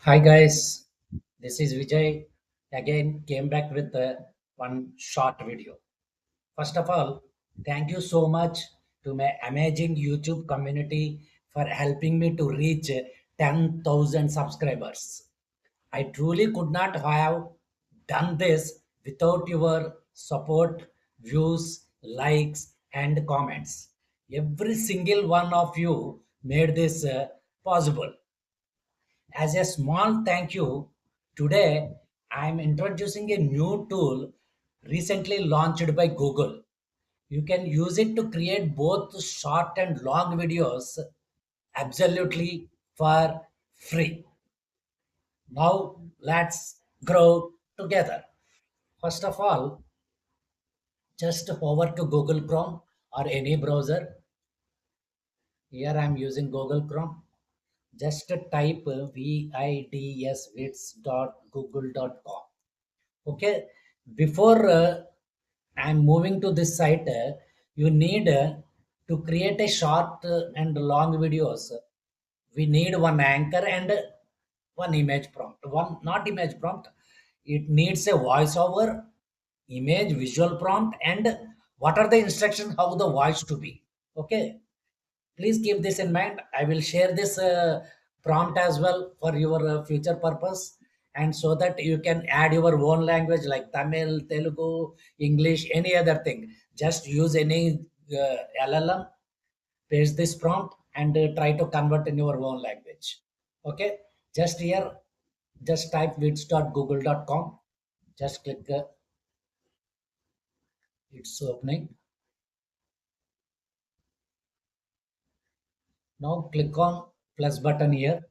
Hi guys, this is Vijay. Again, came back with one short video. First of all, thank you so much to my amazing YouTube community for helping me to reach 10,000 subscribers. I truly could not have done this without your support, views, likes, and comments. Every single one of you made this possible. As a small thank you, today I am introducing a new tool recently launched by Google. You can use it to create both short and long videos absolutely for free. Now let's grow together. First of all, just hover to Google Chrome or any browser. Here I am using Google Chrome. Just type vids.google.com. Okay, before I'm moving to this site, you need to create a short and long videos. We need one anchor and one image prompt. One not image prompt. It needs a voiceover, image, visual prompt, and what are the instructions how the voice to be. Okay, please keep this in mind. I will share this prompt as well for your future purpose, and so that you can add your own language like Tamil, Telugu, English, any other thing. Just use any LLM, paste this prompt, and try to convert in your own language. Okay, just here, just type vids.google.com. Just click, it's opening. Now click on plus button here.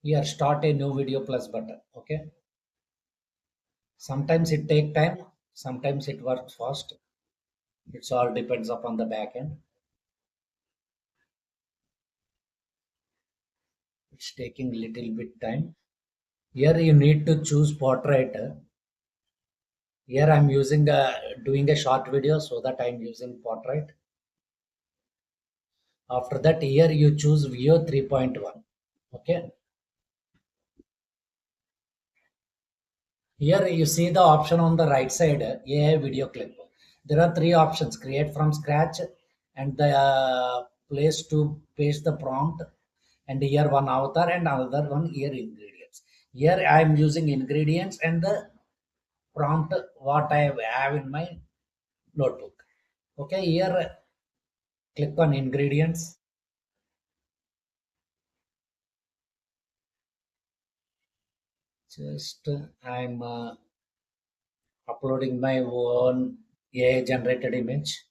Here, start a new video plus button. Okay, sometimes it take time, sometimes it works fast. It's all depends upon the back end. It's taking little bit time. Here you need to choose portrait. Here I'm using doing a short video, so that I'm using portrait. After that, here you choose Vio 3.1. Okay. Here you see the option on the right side, AI video clip. There are three options: create from scratch, and the place to paste the prompt, and here one avatar, and another one here ingredients. Here I am using ingredients and the prompt what I have in my notebook. Okay, here click on ingredients. Just I'm uploading my own AI generated image.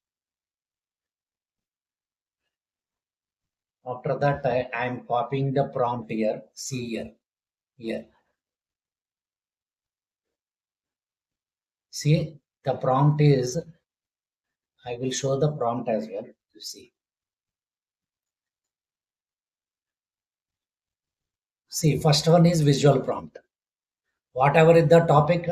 After that, I'm copying the prompt here. See here, here. See, the prompt is, I will show the prompt as well. You see. See, first one is visual prompt. Whatever is the topic,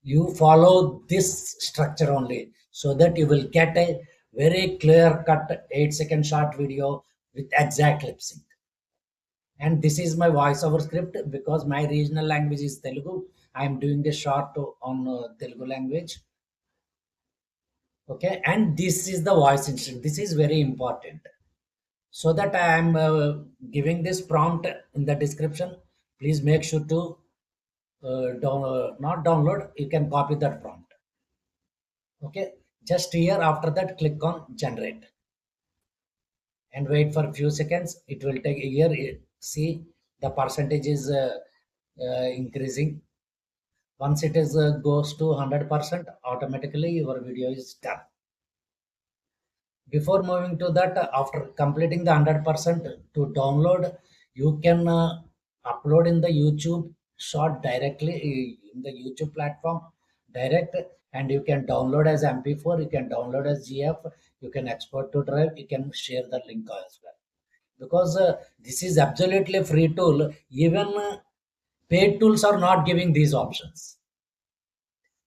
you follow this structure only, so that you will get a very clear cut 8-second short video with exact lip sync. And this is my voiceover script because my regional language is Telugu. I am doing the short on Telugu language. Okay, and this is the voice instant. This is very important. So that I am giving this prompt in the description. Please make sure to not download. You can copy that prompt. Okay, just here after that click on generate and wait for a few seconds. It will take a year. See, the percentage is increasing. Once it is goes to 100%, automatically your video is done. Before moving to that, after completing the 100% to download, you can upload in the YouTube short directly in the YouTube platform direct, and you can download as MP4, you can download as GF, you can export to drive, you can share the link as well. Because this is absolutely free tool. Even paid tools are not giving these options.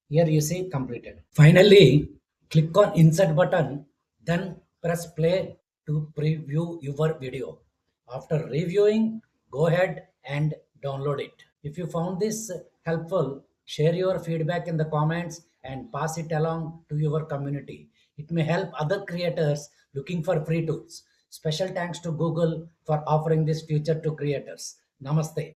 Here you see completed. Finally, click on insert button, then press play to preview your video. After reviewing, go ahead and download it. If you found this helpful, share your feedback in the comments and pass it along to your community. It may help other creators looking for free tools. Special thanks to Google for offering this feature to creators. Namaste.